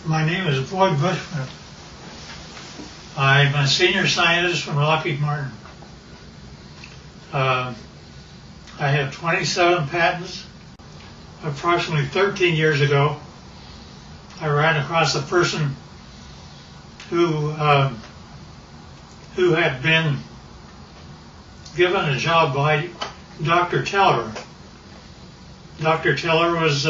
My name is Boyd Bushman. I'm a senior scientist from Lockheed Martin. I have 27 patents. Approximately 13 years ago, I ran across a person who had been given a job by Dr. Teller. Dr. Teller was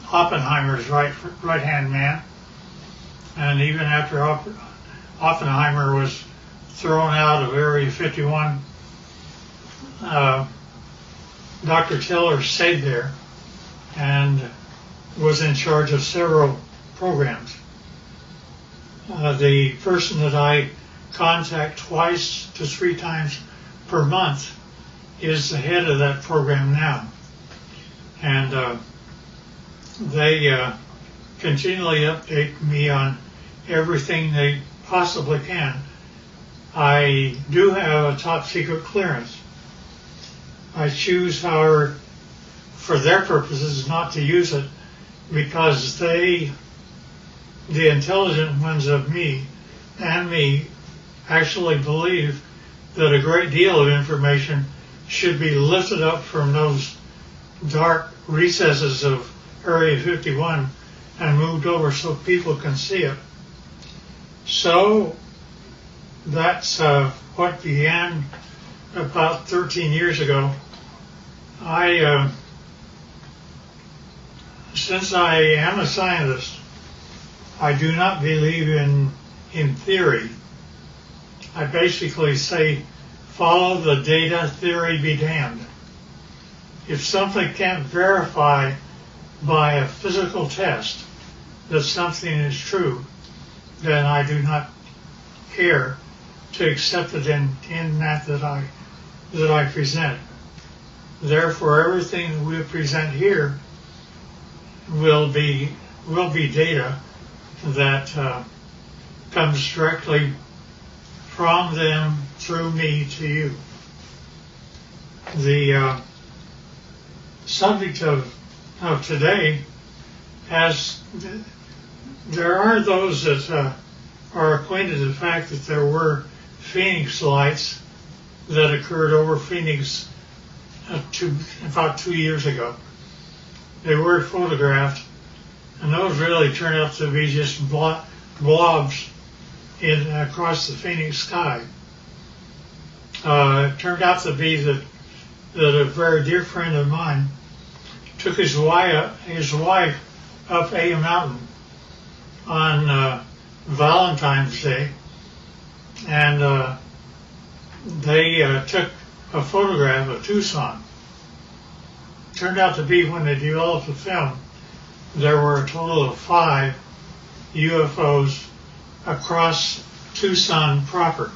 Oppenheimer's right-hand man, and even after Oppenheimer was thrown out of Area 51, Dr. Teller stayed there and was in charge of several programs. The person that I contact twice to 3 times per month is the head of that program now. And they continually update me on everything they possibly can. I do have a top secret clearance. I choose, however, for their purposes, not to use it because they, the intelligent ones of me, actually believe that a great deal of information should be lifted up from those dark recesses of Area 51 and moved over so people can see it. So that's what began about 13 years ago. Since I am a scientist, I do not believe in theory. I basically say, follow the data, theory be damned. If something can't verify by a physical test that something is true, then I do not care to accept it in that I present. Therefore, everything that we present here will be data that comes directly from them through me to you. The subject of today there are those that are acquainted with the fact that there were Phoenix lights that occurred over Phoenix about 2 years ago. They were photographed, and those really turned out to be just blobs across the Phoenix sky. It turned out to be that a very dear friend of mine took his wife up a mountain on Valentine's Day, and they took a photograph of Tucson. Turned out to be, when they developed the film, there were a total of 5 UFOs across Tucson proper.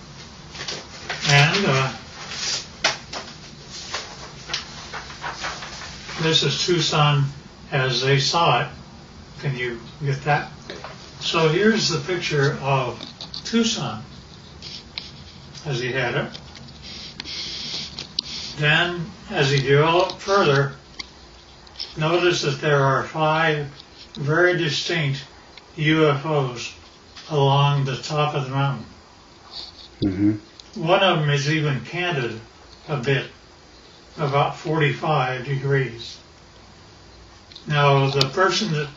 And this is Tucson as they saw it. Can you get that? So here's the picture of Tucson as he had it. Then, as he developed further, notice that there are 5 very distinct UFOs along the top of the mountain. Mm-hmm. One of them is even canted a bit, about 45 degrees. Now, the person that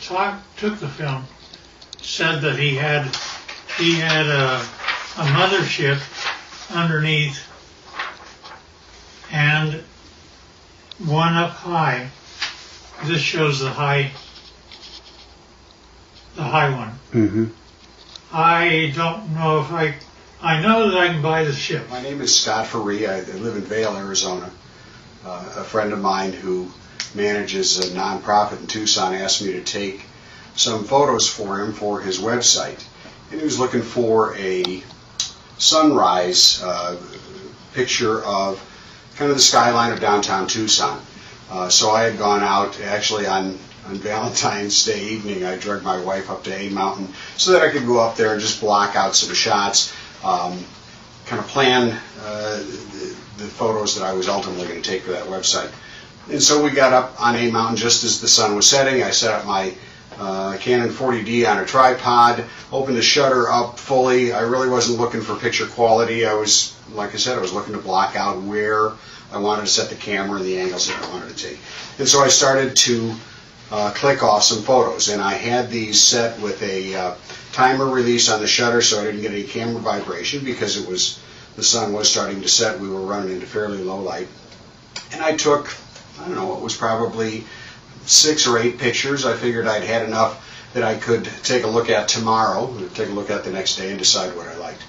took the film said that he had a mothership underneath and one up high. This shows the high one. Mm-hmm. I don't know if I know that I can buy the ship. My name is Scott Faree. I live in Vail, Arizona. A friend of mine who manages a nonprofit in Tucson asked me to take some photos for him for his website. And he was looking for a sunrise picture of kind of the skyline of downtown Tucson. So I had gone out actually on Valentine's Day evening. I dragged my wife up to A Mountain so that I could go up there and just block out some shots, kind of plan the photos that I was ultimately going to take for that website. And so we got up on A Mountain just as the sun was setting. I Canon 40D on a tripod, opened the shutter up fully. I really wasn't looking for picture quality. I was, like I said, I was looking to block out where I wanted to set the camera and the angles that I wanted to take. And so I started to click off some photos, and I had these set with a timer release on the shutter so I didn't get any camera vibration because the sun was starting to set. We were running into fairly low light. And I took, I don't know, it was probably 6 or 8 pictures. I figured I'd had enough that I could take a look at tomorrow, take a look at the next day and decide what I liked.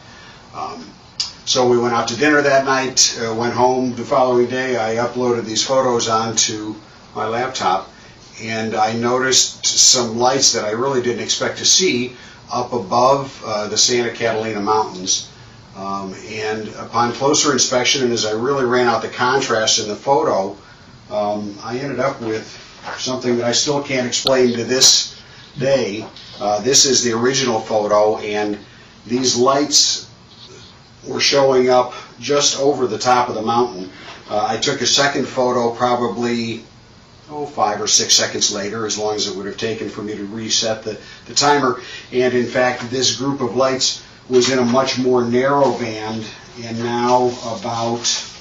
So we went out to dinner that night, went home the following day. I uploaded these photos onto my laptop, and I noticed some lights that I really didn't expect to see up above the Santa Catalina Mountains. And upon closer inspection, and as I really ran out the contrast in the photo, I ended up with something that I still can't explain to this day. This is the original photo, and these lights were showing up just over the top of the mountain. I took a second photo probably 5 or 6 seconds later, as long as it would have taken for me to reset the timer. And in fact, this group of lights was in a much more narrow band, and now about,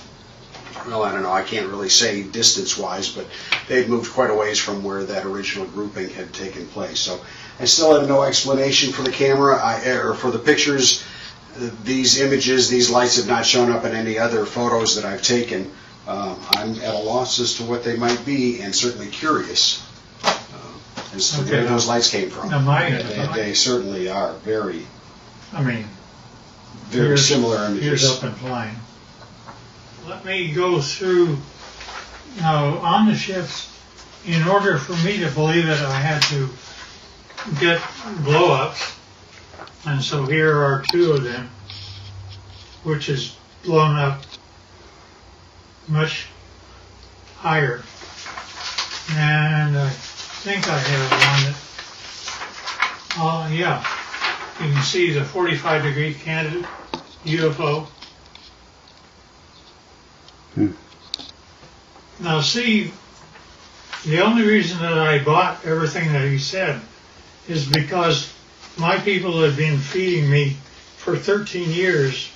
well, I don't know, I can't really say distance-wise, but they'd moved quite a ways from where that original grouping had taken place. So I still have no explanation for the camera, or for the pictures. These images, these lights have not shown up in any other photos that I've taken. I'm at a loss as to what they might be, and certainly curious as to where those lights came from. They certainly are very, very similar images. Here's up and flying. Let me go through, now on the ships, in order for me to believe it, I had to get blow-ups. And so here are 2 of them, which is blown up much higher. And I think I have one that, yeah, you can see the 45-degree candid UFO. Now see, the only reason that I bought everything that he said is because my people have been feeding me for 13 years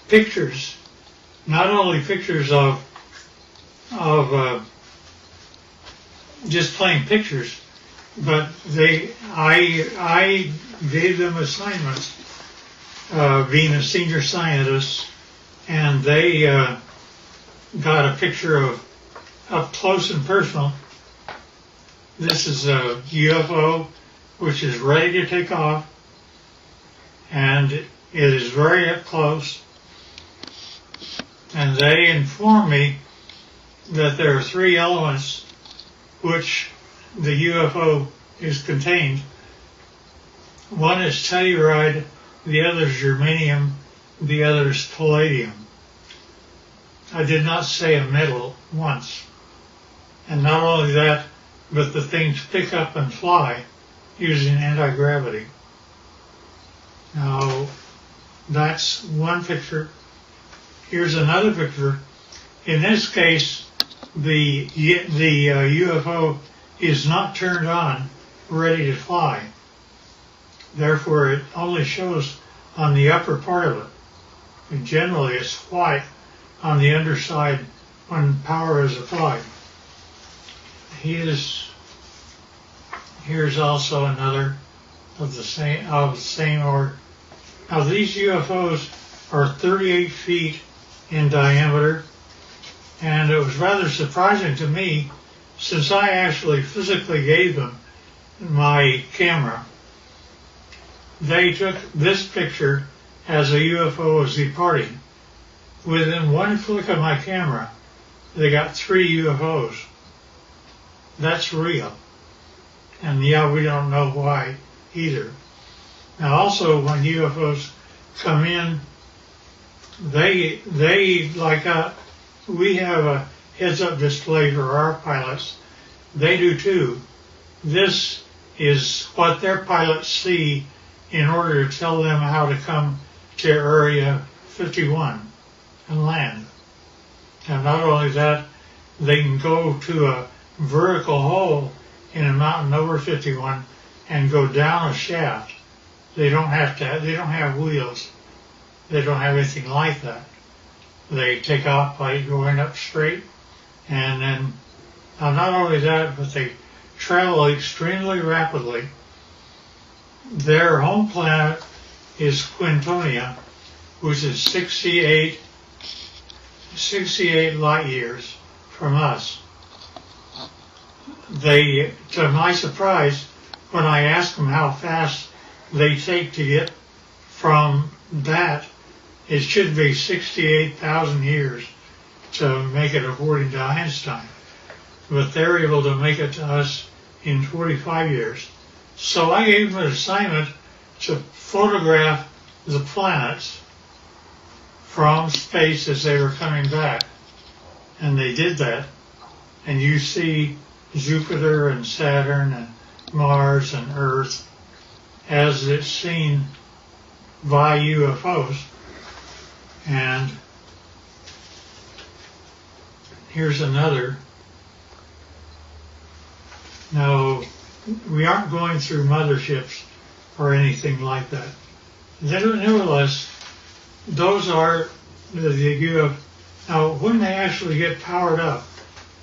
pictures, not only pictures of just plain pictures, but I gave them assignments, being a senior scientist, and they got a picture of up close and personal. This is a UFO which is ready to take off, and it is very up close. And they inform me that there are 3 elements which the UFO is contained. One is telluride, the other is germanium, the other is palladium. I did not say a metal once. And not only that, but the things pick up and fly using anti-gravity. Now, that's one picture. Here's another picture. In this case, the UFO is not turned on, ready to fly. Therefore, it only shows on the upper part of it. And generally, it's white on the underside when power is applied. Here's also another of the same order. Now these UFOs are 38 feet in diameter, and it was rather surprising to me, since I actually physically gave them my camera. They took this picture as a UFO was departing. Within one flick of my camera, they got 3 UFOs. That's real. And yeah, we don't know why either. Now also, when UFOs come in, they like we have a heads-up display for our pilots. They do too. This is what their pilots see in order to tell them how to come to Area 51 and land. And not only that, they can go to a vertical hole in a mountain over 51 and go down a shaft. They don't have wheels. They don't have anything like that. They take off by going up straight, and then not only that, but they travel extremely rapidly. Their home planet is Quintonia, which is 68 light years from us. They, to my surprise, when I asked them how fast they take to get from that, it should be 68,000 years to make it according to Einstein. But they're able to make it to us in 45 years. So I gave them an assignment to photograph the planets from space as they were coming back. And they did that. And you see Jupiter and Saturn and Mars and Earth as it's seen by UFOs. And here's another. Now, we aren't going through motherships or anything like that. Nevertheless, those are the UFOs. Now, when they actually get powered up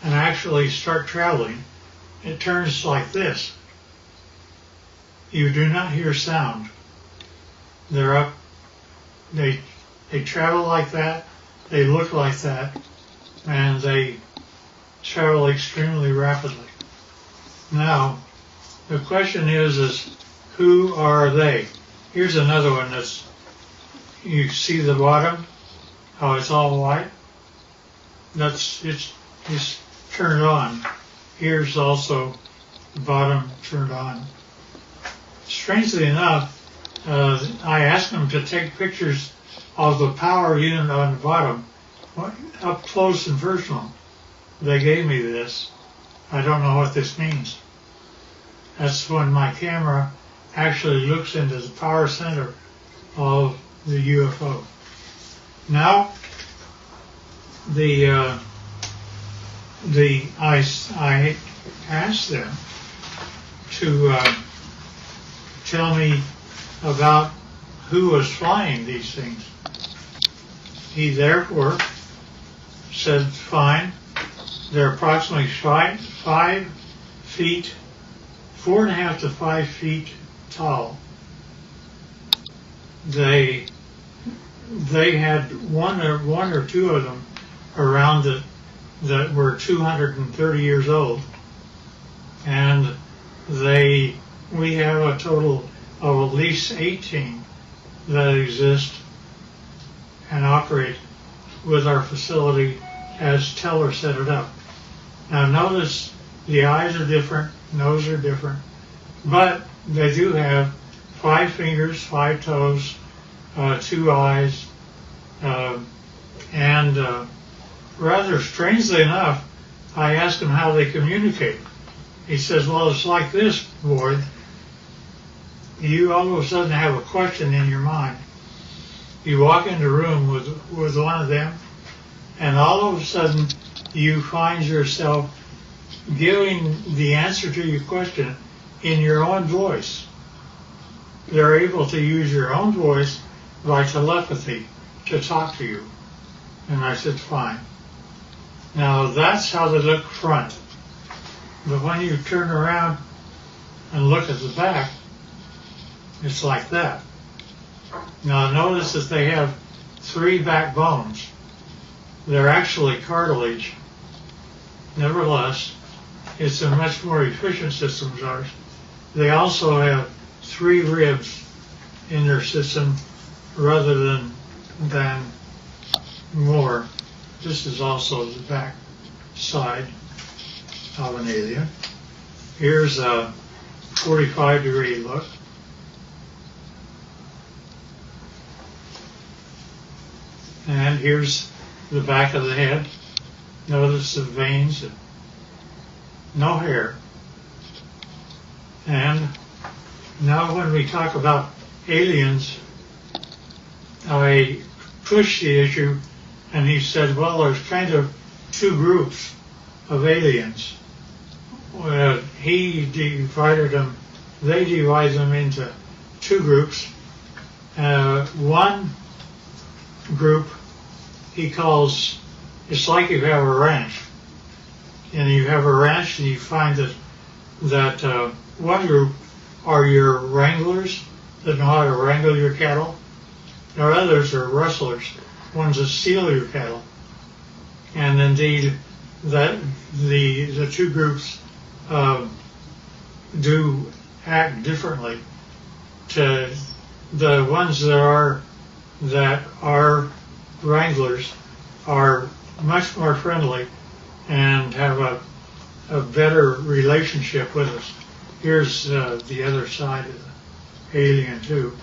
and actually start traveling, it turns like this. You do not hear sound. They're up. They travel like that. They look like that, and they travel extremely rapidly. Now, the question is who are they? Here's another one that's, you see the bottom, how it's all white? It's turned on. Here's also the bottom turned on. Strangely enough, I asked them to take pictures of the power unit on the bottom, up close and personal. They gave me this. I don't know what this means. That's when my camera actually looks into the power center of the UFO. Now, I asked them to tell me about who was flying these things. He therefore said, fine, they're approximately 5 feet, 4.5 to 5 feet tall. They had one or two of them around it that were 230 years old, and we have a total of at least 18 that exist and operate with our facility as Teller set it up. Now notice the eyes are different, nose are different, but they do have 5 fingers, 5 toes, 2 eyes, and rather strangely enough, I asked him how they communicate. He says, well, it's like this, Boyd. You all of a sudden have a question in your mind. You walk into a room with one of them, and all of a sudden you find yourself giving the answer to your question in your own voice. They're able to use your own voice by telepathy to talk to you. And I said, fine. Now that's how they look front. But when you turn around and look at the back, it's like that. Now notice that they have 3 backbones. They're actually cartilage. Nevertheless, it's a much more efficient system as ours. They also have 3 ribs in their system rather than more. This is also the back side of an alien. Here's a 45-degree look. And here's the back of the head. Notice the veins, and no hair. And now when we talk about aliens, I pushed the issue, and he said, well, there's kind of 2 groups of aliens. he divided them, they divide them into two groups. One group he calls, it's like you have a ranch. And you have a ranch and you find that one group are your wranglers that know how to wrangle your cattle. There are others are rustlers, ones that steal your cattle. And indeed, that the two groups do act differently. To the ones that are wranglers are much more friendly and have a better relationship with us. Here's the other side of the alien too.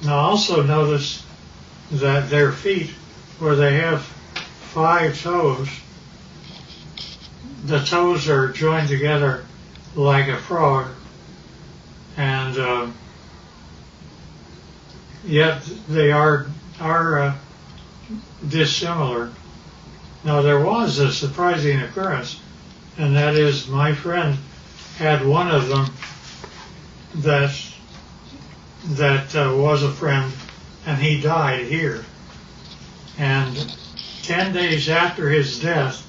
Now also notice that their feet, where they have 5 toes, the toes are joined together like a frog, and yet they are dissimilar. Now there was a surprising occurrence, and that is my friend had one of them that was a friend, and he died here. And 10 days after his death,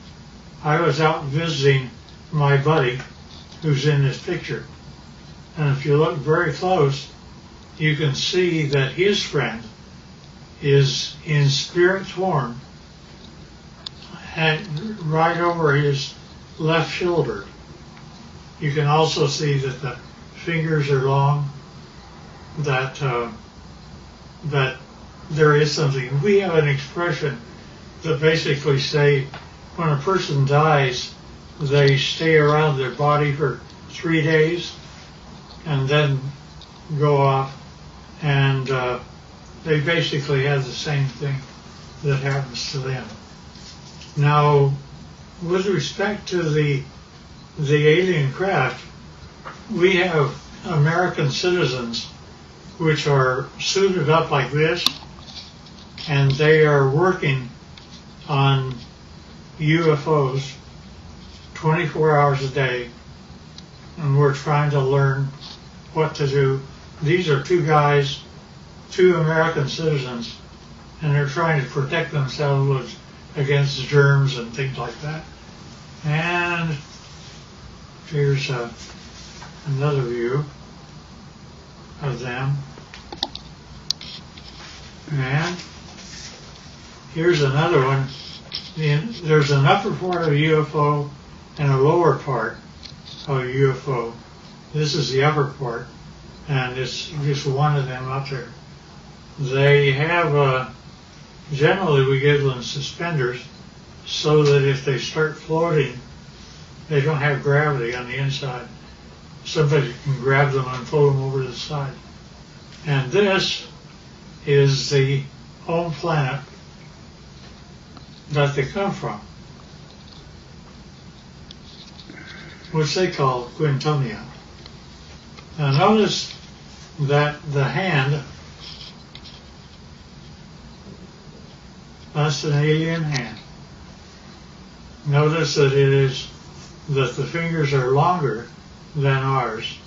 I was out visiting my buddy who's in this picture. And if you look very close, you can see that his friend is in spirit form right over his left shoulder. You can also see that the fingers are long, that there is something. We have an expression that basically say when a person dies, they stay around their body for 3 days and then go off, and they basically have the same thing that happens to them. Now, with respect to the alien craft, we have American citizens which are suited up like this, and they are working on UFOs 24 hours a day, and we're trying to learn what to do. These are 2 guys, 2 American citizens, and they're trying to protect themselves against germs and things like that. And here's another view of them. And here's another one. There's an upper part of a UFO and a lower part of a UFO. This is the upper part, and it's just one of them up there. They have, generally we give them suspenders so that if they start floating, they don't have gravity on the inside. Somebody can grab them and float them over to the side. And this is the home planet that they come from, which they call Quintonia. Now notice that the hand, that's an alien hand. Notice that that the fingers are longer than ours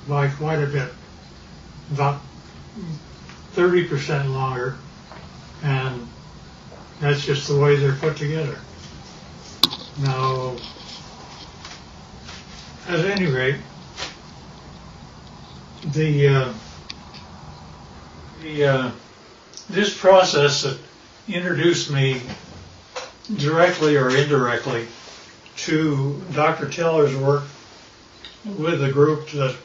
by quite a bit, about 30% longer, and that's just the way they're put together. Now, at any rate, this process that introduced me directly or indirectly to Dr. Teller's work with the group that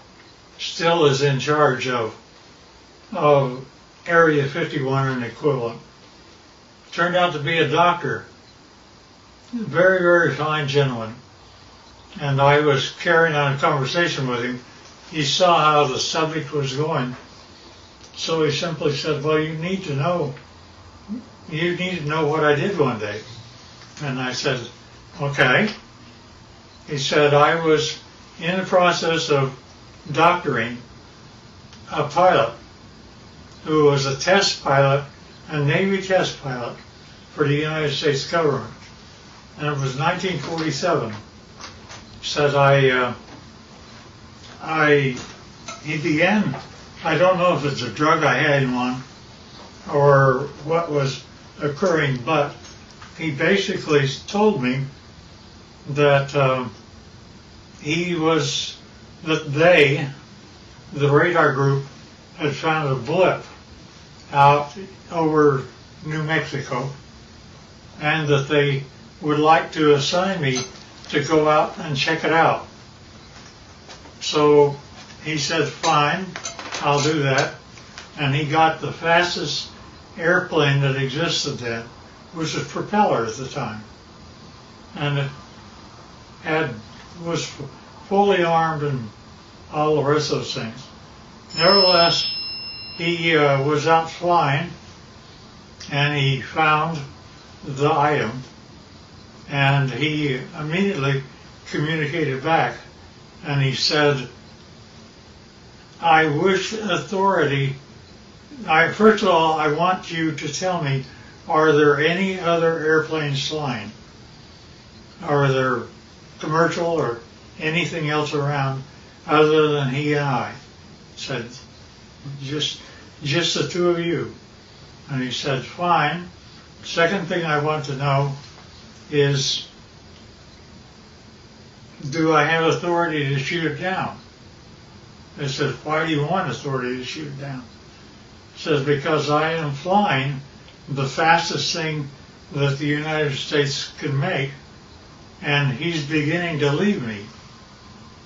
still is in charge of Area 51 and equivalent, turned out to be a doctor, very, very fine gentleman. And I was carrying on a conversation with him. He saw how the subject was going, so he simply said, well, you need to know what I did one day. And I said, okay. He said, I was in the process of doctoring a pilot who was a test pilot, a Navy test pilot for the United States government. And it was 1947. said he began, I don't know if it's a drug I had him on or what was occurring, but he basically told me that the radar group, had found a blip out over New Mexico, and that they would like to assign me to go out and check it out. So he said, fine, I'll do that. And he got the fastest airplane that existed then, which was a propeller at the time. And it was fully armed and all the rest of those things. Nevertheless, he was out flying, and he found the item, and he immediately communicated back, and he said, I wish authority, first of all, I want you to tell me, are there any other airplanes flying? Are there commercial or anything else around other than he and I? Said, just the two of you. And he said, fine. Second thing I want to know is, do I have authority to shoot it down? I said, why do you want authority to shoot it down? He says, because I am flying the fastest thing that the United States can make, and he's beginning to leave me.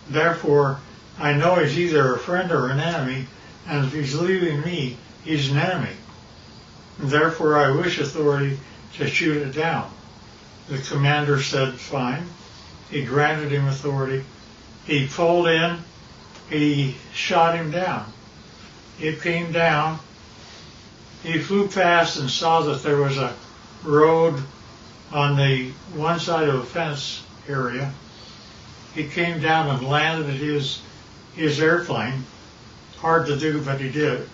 Therefore, I know he's either a friend or an enemy, and if he's leaving me, he's an enemy. Therefore, I wish authority to shoot it down. The commander said, fine. He granted him authority. He pulled in. He shot him down. It came down. He flew past and saw that there was a road on the one side of a fence area. He came down and landed his airplane. Hard to do, but he did.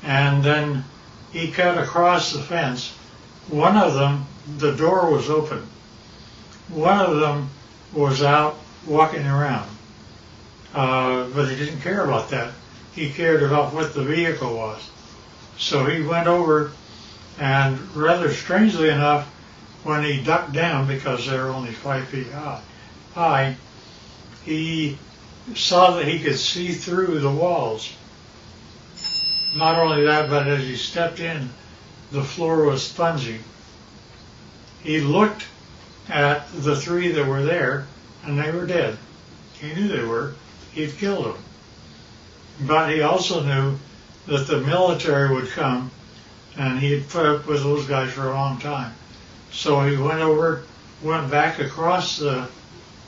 And then he cut across the fence. One of them, the door was open. One of them was out walking around. But he didn't care about that. He cared about what the vehicle was. So he went over, and rather strangely enough, when he ducked down, because they were only 5 feet high, he saw that he could see through the walls. Not only that, but as he stepped in, the floor was spongy. He looked at the 3 that were there, and they were dead. He knew they were. He'd killed them. But he also knew that the military would come, and he had put up with those guys for a long time. So he went back across the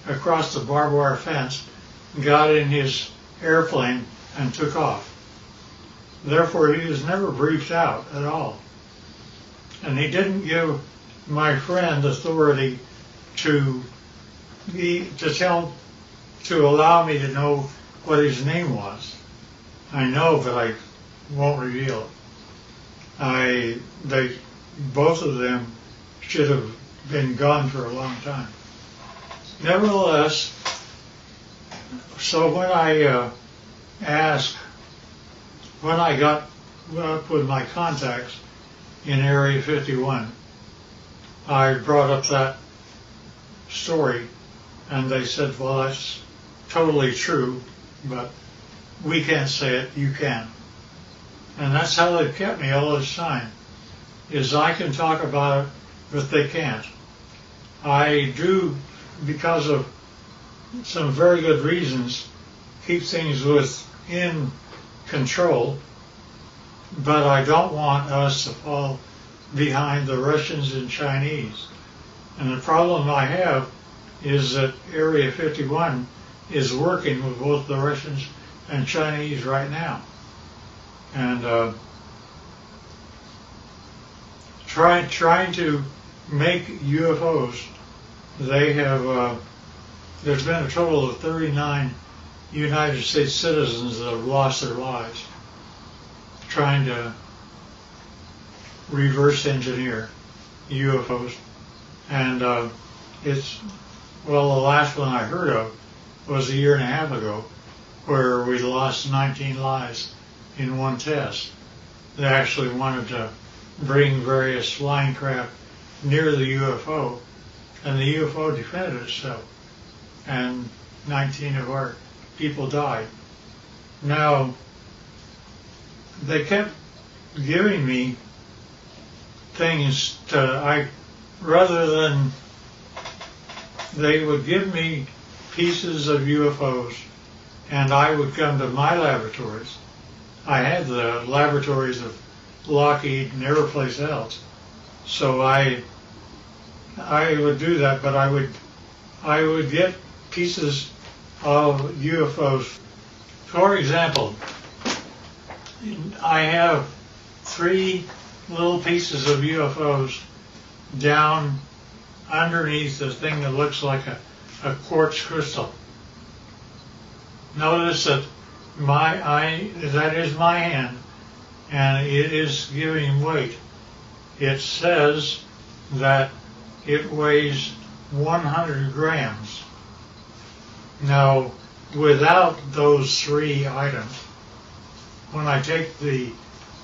barbed wire fence, got in his airplane, and took off. Therefore, he was never briefed out at all. And he didn't give my friend authority to allow me to know what his name was. I know, but I won't reveal it. Both of them should have been gone for a long time. Nevertheless, so when I got up with my contacts in Area 51, I brought up that story, and they said, well, that's totally true, but we can't say it, you can. And that's how they've kept me all this time, is I can talk about it, but they can't. I do, because of some very good reasons, keep things within control, but I don't want us to fall behind the Russians and Chinese. And the problem I have is that Area 51 is working with both the Russians and Chinese right now. And trying to make UFOs, they have, there's been a total of 39 United States citizens that have lost their lives trying to reverse engineer UFOs. And Well, the last one I heard of was a year and a half ago, where we lost 19 lives in one test. They actually wanted to bring various flying craft near the UFO, and the UFO defended itself, and 19 of our people died. Now, they kept giving me things rather than, they would give me pieces of UFOs, and I would come to my laboratories. I had the laboratories of Lockheed and every place else, so I would do that, but I would get pieces of UFOs. For example, I have 3 little pieces of UFOs down underneath the thing that looks like a quartz crystal. Notice that that is my hand, and it is giving weight. It says that it weighs 100 grams. Now, without those 3 items, when I take the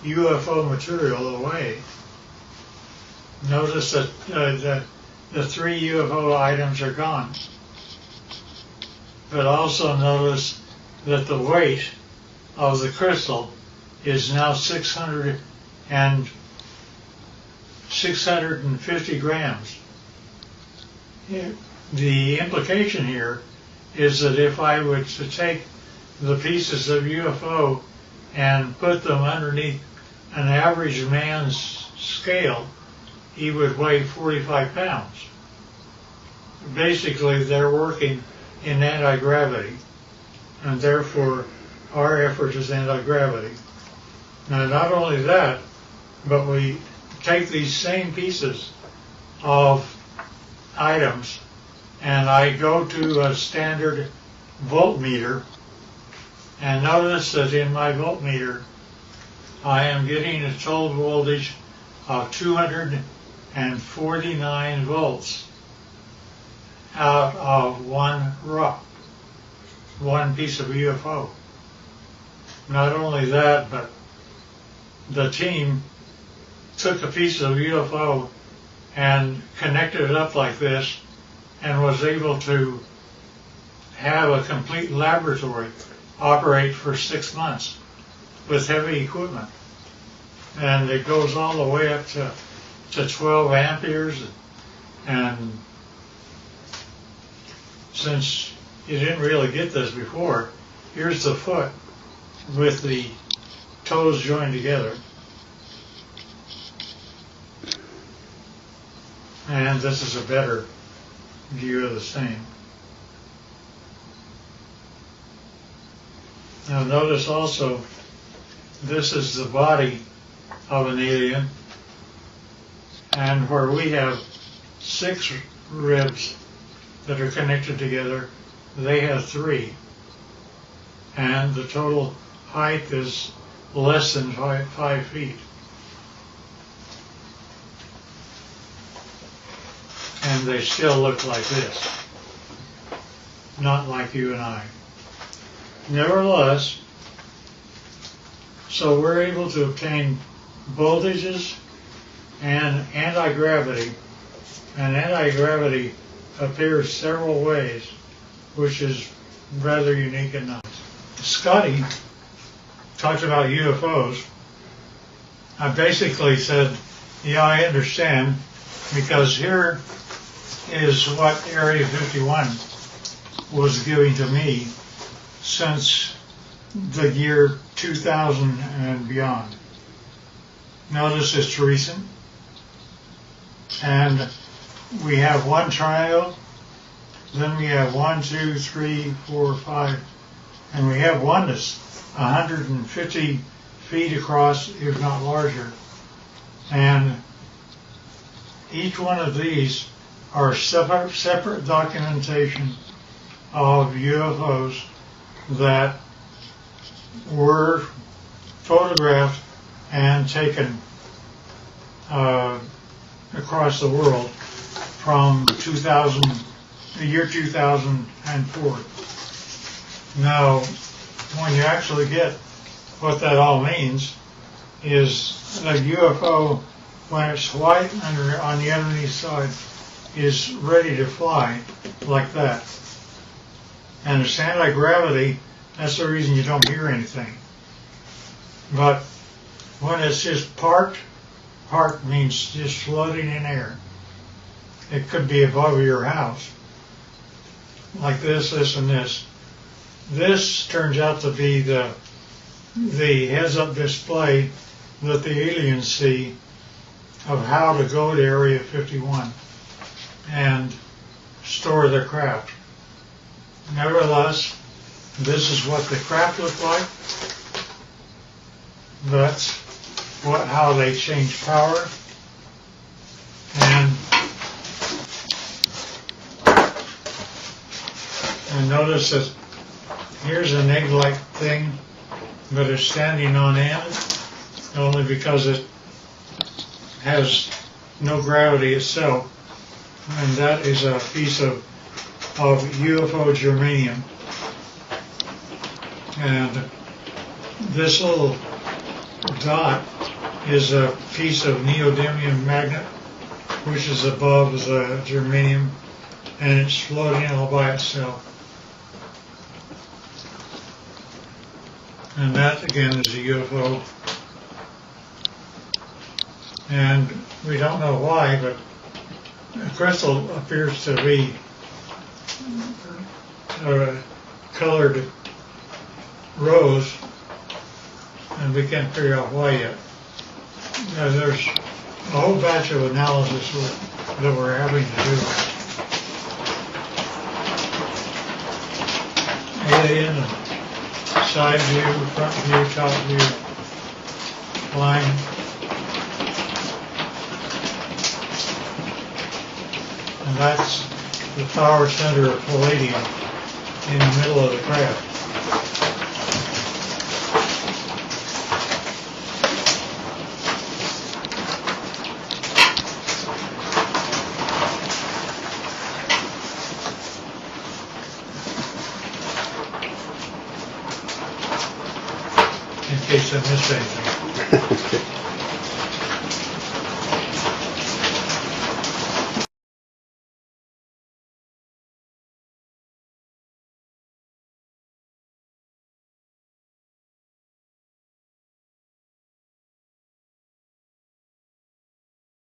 UFO material away, notice that the 3 UFO items are gone. But also notice that the weight of the crystal is now 650 grams. The implication here is that if I were to take the pieces of UFO and put them underneath an average man's scale, he would weigh 45 pounds. Basically, they're working in anti-gravity, and therefore our effort is anti-gravity. Now, not only that, but we take these same pieces of items, and I go to a standard voltmeter, and notice that in my voltmeter I am getting a total voltage of 249 volts out of one piece of UFO. Not only that, but the team took a piece of UFO and connected it up like this and was able to have a complete laboratory operate for 6 months with heavy equipment. And it goes all the way up to 12 amperes. And since you didn't really get this before, here's the foot with the toes joined together. And this is a better view of the same. Now notice also, this is the body of an alien, and where we have 6 ribs that are connected together, they have 3. And the total height is less than 5 feet. And they still look like this, not like you and I. Nevertheless, so we're able to obtain voltages and anti-gravity, and anti-gravity appears several ways, which is rather unique and nice. Scotty talked about UFOs. I basically said, yeah, I understand, because here is what Area 51 was giving to me since the year 2000 and beyond. Notice it's recent, and we have one triangle, then we have 1, 2, 3, 4, 5, and we have one that's 150 feet across, if not larger. And each one of these are separate documentation of UFOs that were photographed and taken across the world from 2000 the year 2004. Now, when you actually get what that all means, is a UFO, when it's white on the underneath side, is ready to fly like that. And it's anti-gravity, that's the reason you don't hear anything. But when it's just parked means just floating in air. It could be above your house, like this, and this. This turns out to be the heads-up display that the aliens see of how to go to Area 51 and store their craft. Nevertheless, this is what the craft look like. That's how they change power. And notice that here's an egg-like thing, but it's standing on end only because it has no gravity itself. And that is a piece of UFO germanium. And this little dot is a piece of neodymium magnet, which is above the germanium, and it's floating all by itself. And that, again, is a UFO. And we don't know why, but the crystal appears to be colored rose, and we can't figure out why yet. There's a whole batch of analysis that we're having to do. Alien, side view, front view, top view, line. And that's the power center of palladium in the middle of the craft. In case I missed anything.